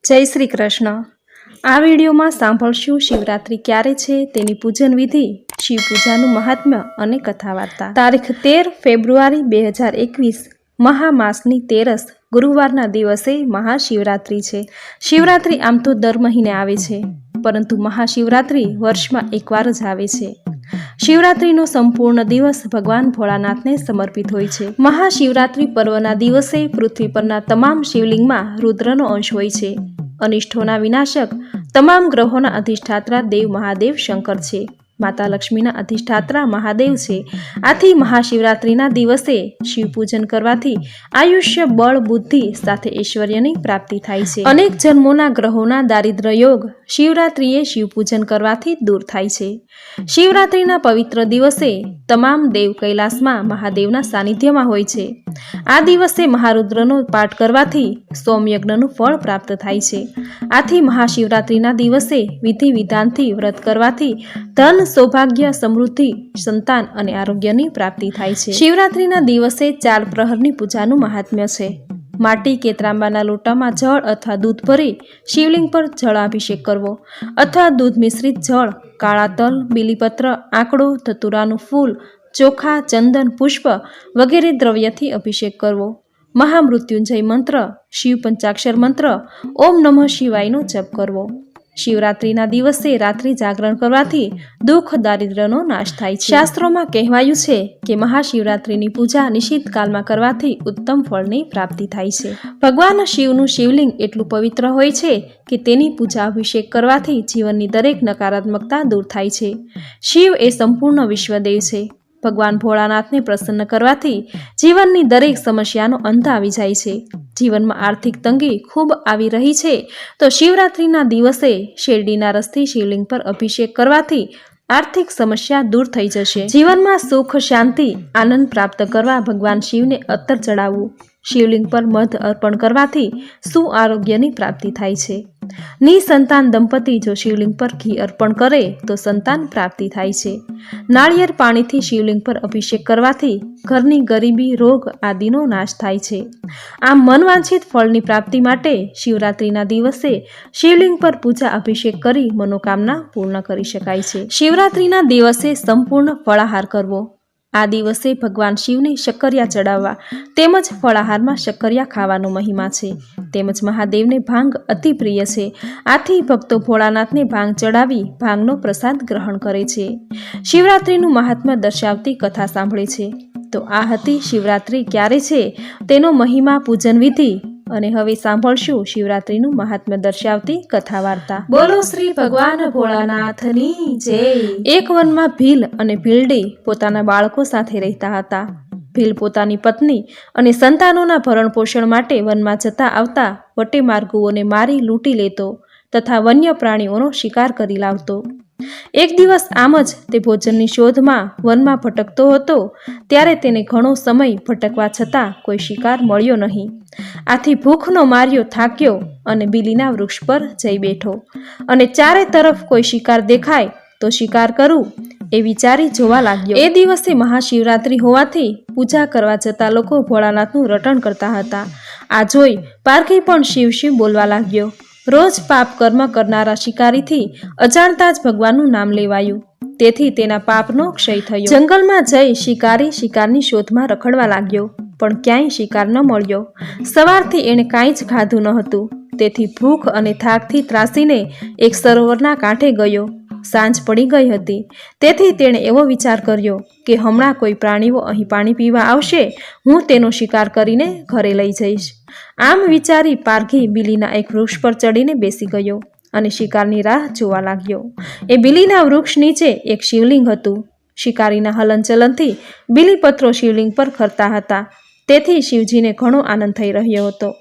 જય શ્રી કૃષ્ણ। આ વિડીયોમાં સાંભળશું શિવરાત્રિ ક્યારે છે, તેની પૂજન વિધિ, શિવ પૂજાનું મહાત્મ્ય અને કથા વાર્તા। તારીખ 13 ફેબ્રુઆરી 2021 મહામાસની 13 ગુરુવારના દિવસે મહાશિવરાત્રિ છે। શિવરાત્રિ આમ તો દર મહિને આવે છે, પરંતુ મહાશિવરાત્રિ વર્ષમાં એકવાર જ આવે છે। શિવરાત્રિનો સંપૂર્ણ દિવસ ભગવાન ભોળાનાથને સમર્પિત હોય છે। મહાશિવરાત્રિ પર્વના દિવસે પૃથ્વી પરના તમામ શિવલિંગમાં રુદ્રનો અંશ હોય છે। અનિષ્ટોના વિનાશક, તમામ ગ્રહોના અધિષ્ઠાત્રા દેવ મહાદેવ શંકર છે। માતા લક્ષ્મીના અધિષ્ઠાત્રા મહાદેવ છે। આથી મહાશિવરાત્રિના દિવસે શિવ પૂજન કરવાથી આયુષ્ય, બળ, બુદ્ધિ સાથે ઐશ્વર્યની પ્રાપ્તિ થાય છે। અનેક જન્મોના ગ્રહોના દારિદ્ર્ય યોગ શિવરાત્રિએ શિવ પૂજન કરવાથી દૂર થાય છે। શિવરાત્રિના પવિત્ર દિવસે તમામ દેવ કૈલાસમાં મહાદેવના સાનિધ્યમાં હોય છે। આ દિવસે મહારુદ્રનો પાઠ કરવાથી સોમયજ્ઞનું ફળ પ્રાપ્ત થાય છે। આથી મહાશિવરાત્રિના દિવસે વિધિ વિધાનથી વ્રત કરવાથી ધન, સૌભાગ્ય, સમૃદ્ધિ, સંતાન અને આરોગ્યની પ્રાપ્તિ થાય છે। શિવરાત્રિના દિવસે 4 પ્રહરની પૂજાનું મહાત્મ્ય છે। માટી કે ત્રાંબાના લોટામાં જળ અથવા દૂધ ભરી શિવલિંગ પર જળાભિષેક કરવો, અથવા દૂધ મિશ્રિત જળ, કાળા તલ, બીલીપત્ર, આંકડો, ધતુરાનું ફૂલ, ચોખા, ચંદન, પુષ્પ વગેરે દ્રવ્યથી અભિષેક કરવો। મહામૃત્યુંજય મંત્ર, શિવ પંચાક્ષર મંત્ર, ઓમ નમઃ શિવાયનો જપ કરવો। શિવરાત્રિના દિવસે રાત્રિ જાગરણ કરવાથી દુઃખ, દારિદ્ર્યનો નાશ થાય છે। શાસ્ત્રોમાં કહેવાયું છે કે મહાશિવરાત્રિની પૂજા નિશિત કાળમાં કરવાથી ઉત્તમ ફળની પ્રાપ્તિ થાય છે। ભગવાન શિવનું શિવલિંગ એટલું પવિત્ર હોય છે કે તેની પૂજા અભિષેક કરવાથી જીવનની દરેક નકારાત્મકતા દૂર થાય છે। શિવ એ સંપૂર્ણ વિશ્વદેવ છે। ભગવાન ભોળાનાથને પ્રસન્ન કરવાથી જીવનની દરેક સમસ્યાનો અંત આવી જાય છે। જીવનમાં આર્થિક તંગી ખૂબ આવી રહી છે તો શિવરાત્રિના દિવસે શેરડીના રસથી શિવલિંગ પર અભિષેક કરવાથી આર્થિક સમસ્યા દૂર થઈ જશે। જીવનમાં સુખ, શાંતિ, આનંદ પ્રાપ્ત કરવા ભગવાન શિવને અત્તર ચડાવવું, શિવલિંગ પર મધ અર્પણ કરવાથી સુઆરોગ્યની પ્રાપ્તિ થાય છે। નિસંતાન દંપતી જો શિવલિંગ પર ઘી અર્પણ કરે તો સંતાન પ્રાપ્તિ થાય છે। નાળિયેર પાણીથી શિવલિંગ પર અભિષેક કરવાથી ઘરની ગરીબી, રોગ આદિનો નાશ થાય છે। આમ મનવાંછિત ફળની પ્રાપ્તિ માટે શિવરાત્રિના દિવસે શિવલિંગ પર પૂજા અભિષેક કરી મનોકામના પૂર્ણ કરી શકાય છે। શિવરાત્રિના દિવસે સંપૂર્ણ ફળાહાર કરવો। આ દિવસે ભગવાન શિવને શક્કરિયા ચડાવવા તેમજ ફળાહારમાં શક્કરિયા ખાવાનો મહિમા છે। તેમજ મહાદેવને ભાંગ અતિ પ્રિય છે। આથી ભક્તો ભોળાનાથને ભાંગ ચડાવી ભાંગનો પ્રસાદ ગ્રહણ કરે છે। શિવરાત્રિનું મહાત્મ્ય દર્શાવતી કથા સાંભળે છે। તો આ હતી શિવરાત્રિ ક્યારે છે તેનો મહિમા, પૂજન વિધિ, અને હવે સાંભળશું શિવરાત્રિનું મહાત્મ્ય દર્શાવતી કથા વાર્તા। બોલો શ્રી ભગવાન ભોળાનાથની જય। એક વનમાં ભીલ અને ભીલડી પોતાના બાળકો સાથે રહેતા હતા। ભીલ પોતાની પત્ની અને સંતાનોના ભરણ પોષણ માટે વનમાં જતા આવતા વટેમાર્ગુઓને મારી લૂંટી લેતો તથા વન્ય પ્રાણીઓનો શિકાર કરી લાવતો। એક દિવસ આમ જ તે ભોજનની શોધમાં વનમાં ભટકતો હતો ત્યારે તેને ઘણો સમય ભટકવા છતાં કોઈ શિકાર મળ્યો નહીં। આથી ભૂખનો માર્યો થાક્યો અને બીલીના વૃક્ષ પર જઈ બેઠો અને ચારે તરફ કોઈ શિકાર દેખાય તો શિકાર કરું એ વિચારી જોવા લાગ્યો। એ દિવસે મહાશિવરાત્રિ હોવાથી પૂજા કરવા જતા લોકો ભોળાનાથનું રટણ કરતા હતા। આ જોઈ પારકી પણ શિવ શિવ બોલવા લાગ્યો। રોજ પાપ કર્મ કરનારા શિકારીથી અજાણતા જ ભગવાનનું નામ લેવાયું, તેથી તેના પાપનો ક્ષય થયો। જંગલમાં જઈ શિકારી શિકારની શોધમાં રખડવા લાગ્યો, પણ ક્યાંય શિકાર ન મળ્યો। સવારથી એણે કાંઈ જ ખાધું ન હતું, તેથી ભૂખ અને થાકથી ત્રાસીને એક સરોવરના કાંઠે ગયો। સાંજ પડી ગઈ હતી, તેથી તેણે એવો વિચાર કર્યો કે હમણાં કોઈ પ્રાણીઓ અહીં પાણી પીવા આવશે, હું તેનો શિકાર કરીને ઘરે લઈ જઈશ। આમ વિચારી પારઘી બીલીના એક વૃક્ષ પર ચડીને બેસી ગયો અને શિકારની રાહ જોવા લાગ્યો। એ બીલીના વૃક્ષ નીચે એક શિવલિંગ હતું। શિકારીના હલનચલનથી બીલીપત્રો શિવલિંગ પર ખરતા હતા, તેથી શિવજીને ઘણો આનંદ થઈ રહ્યો હતો।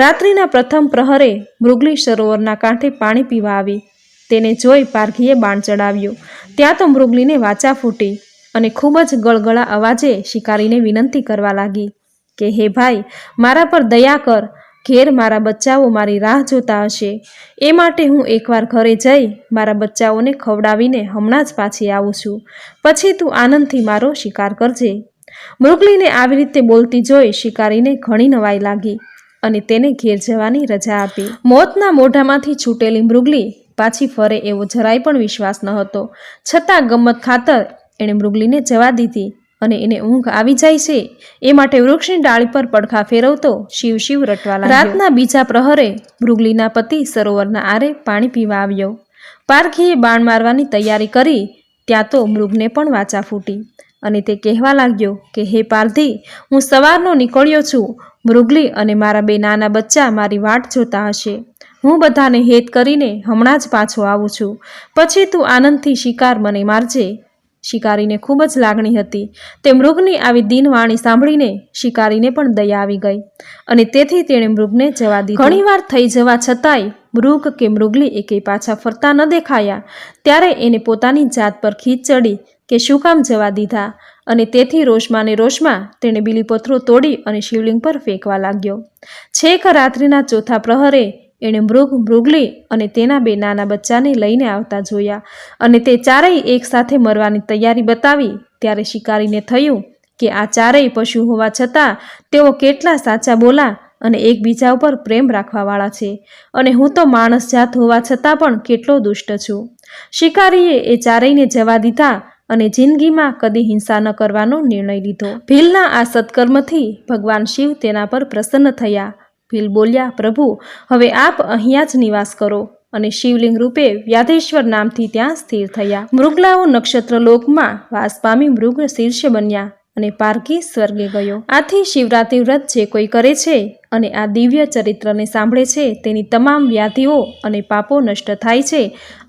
રાત્રિના પ્રથમ પ્રહરે મૃગલી સરોવરના કાંઠે પાણી પીવા આવી। તેને જોઈ પારઘીએ બાણ ચડાવ્યું। ત્યાં તો મૃગલીને વાચા ફૂટી અને ખૂબ જ ગળગળા અવાજે શિકારીને વિનંતી કરવા લાગી કે હે ભાઈ, મારા પર દયા કર, ઘેર મારા બચ્ચાઓ મારી રાહ જોતા હશે, એ માટે હું એકવાર ઘરે જઈ મારા બચ્ચાઓને ખવડાવીને હમણાં જ પાછી આવું છું, પછી તું આનંદથી મારો શિકાર કરજે। મૃગલીને આવી રીતે બોલતી જોઈ શિકારીને ઘણી નવાઈ લાગી અને તેને ઘેર જવાની રજા આપી. મોતના મોઢામાંથી છૂટેલી મૃગલી પાછી ફરે એવો જરાય પણ વિશ્વાસ ન હતો. છતાં ગમત ખાતર એણે મૃગલીને જવા દીધી અને એને ઊંઘ આવી જાય છે એ માટે વૃક્ષની ડાળી પર પડખા ફેરવતો શિવ શિવ રટવા લાગ્યો. રાતના બીજા પ્રહરે મૃગલીના પતિ સરોવરના આરે પાણી પીવા આવ્યો. પારઘીએ બાણ મારવાની તૈયારી કરી ત્યાં તો મૃગને પણ વાચા ફૂટી અને તે કહેવા લાગ્યો કે હે પારધી, હું સવારનો નીકળ્યો છું. મૃગલી અને મારા 2 નાના બચ્ચા મારી વાટ જોતા હશે. હું બધાને હેત કરીને હમણાં જ પાછો આવું છું. પછી તું આનંદથી શિકાર મને મારજે. શિકારીને ખૂબ જ લાગણી હતી. તે મૃગની આવી દીનવાણી સાંભળીને શિકારીને પણ દયા આવી ગઈ અને તેથી તેણે મૃગને જવા દીધો. ઘણીવાર થઈ જવા છતાંય મૃગ કે મૃગલી એકે પાછા ફરતા ન દેખાયા. ત્યારે એને પોતાની જાત પર ખીચ ચડી કે શું કામ જવા દીધા અને તેથી રોષમાં ને રોષમાં તેણે બીલીપત્રો તોડી અને શિવલિંગ પર ફેંકવા લાગ્યો. છેક રાત્રિના ચોથા પ્રહરે એણે મૃગ, મૃગલી અને તેના 2 નાના બચ્ચાને લઈને આવતા જોયા અને તે ચારેય એક સાથે મરવાની તૈયારી બતાવી. ત્યારે શિકારીને થયું કે આ ચારેય પશુ હોવા છતાં તેઓ કેટલા સાચા બોલા અને એકબીજા ઉપર પ્રેમ રાખવાવાળા છે અને હું તો માણસ જાત હોવા છતાં પણ કેટલો દુષ્ટ છું. શિકારીએ એ ચારેયને જવા દીધા અને જિંદગીમાં કદી હિંસા ન કરવાનો નિર્ણય લીધો. ભીલના આ સત્કર્મથી ભગવાન શિવ તેના પર પ્રસન્ન થયા. ભીલ બોલ્યા, પ્રભુ, હવે આપ અહીંયા જ નિવાસ કરો અને શિવલિંગ રૂપે વ્યાધેશ્વર નામથી ત્યાં સ્થિર થયા. મૃગલાઓ નક્ષત્ર લોકમાં વાસ પામી મૃગ શીર્ષ બન્યા અને પારઘી સ્વર્ગે ગયો. આથી શિવરાત્રિ વ્રત જે કોઈ કરે છે અને આ દિવ્ય ચરિત્રને સાંભળે છે તેની તમામ વ્યાધિઓ અને પાપો નષ્ટ થાય છે,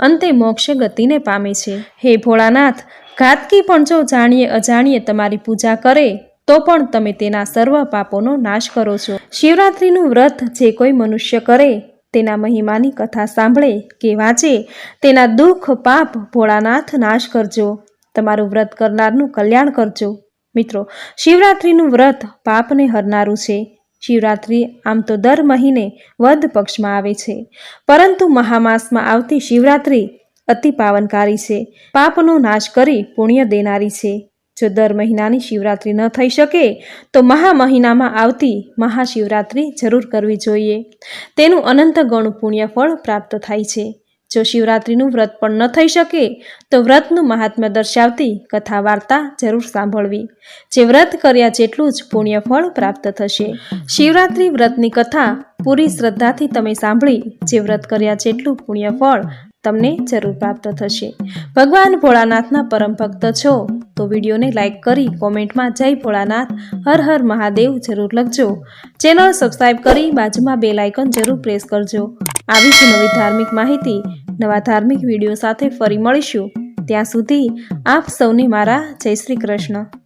અંતે મોક્ષ ગતિને પામે છે. હે ભોળાનાથ, ઘાતકી પણ જો જાણીએ અજાણીએ તમારી પૂજા કરે તો પણ તમે તેના સર્વ પાપોનો નાશ કરો છો. શિવરાત્રિનું વ્રત જે કોઈ મનુષ્ય કરે તેના મહિમાની કથા સાંભળે કે વાંચે તેના દુઃખ પાપ ભોળાનાથ નાશ કરજો. તમારું વ્રત કરનારનું કલ્યાણ કરજો. મિત્રો, શિવરાત્રિનું વ્રત પાપને હરનારું છે. શિવરાત્રિ આમ તો દર મહિને વદ પક્ષમાં આવે છે, પરંતુ મહામાસમાં આવતી શિવરાત્રિ અતિ પાવનકારી છે. પાપનો નાશ કરી પુણ્ય દેનારી છે. જો દર મહિનાની શિવરાત્રિ ન થઈ શકે તો મહા મહિનામાં આવતી મહાશિવરાત્રિ જરૂર કરવી જોઈએ. તેનું અનંત ગણું પુણ્ય ફળ પ્રાપ્ત થાય છે. જો શિવરાત્રિનું વ્રત પણ ન થઈ શકે તો વ્રતનું મહાત્મ્ય દર્શાવતી કથા વાર્તા જરૂર સાંભળવી. જે વ્રત કર્યા જેટલું જ પુણ્ય ફળ પ્રાપ્ત થશે. શિવરાત્રિ વ્રતની કથા પૂરી શ્રદ્ધાથી તમે સાંભળી જે વ્રત કર્યા જેટલું પુણ્ય ફળ તમને જરૂર પ્રાપ્ત થશે. ભગવાન ભોળાનાથના પરમ ભક્ત છો તો વિડીયોને લાઈક કરી કોમેન્ટમાં જય ભોળાનાથ, હર હર મહાદેવ જરૂર લખજો. ચેનલ સબસ્ક્રાઈબ કરી બાજુમાં બેલ આઇકન જરૂર પ્રેસ કરજો. આવી જ નવી ધાર્મિક માહિતી, નવા ધાર્મિક વિડીયો સાથે ફરી મળીશું. ત્યાં સુધી આપ સૌને મારા જય શ્રી કૃષ્ણ.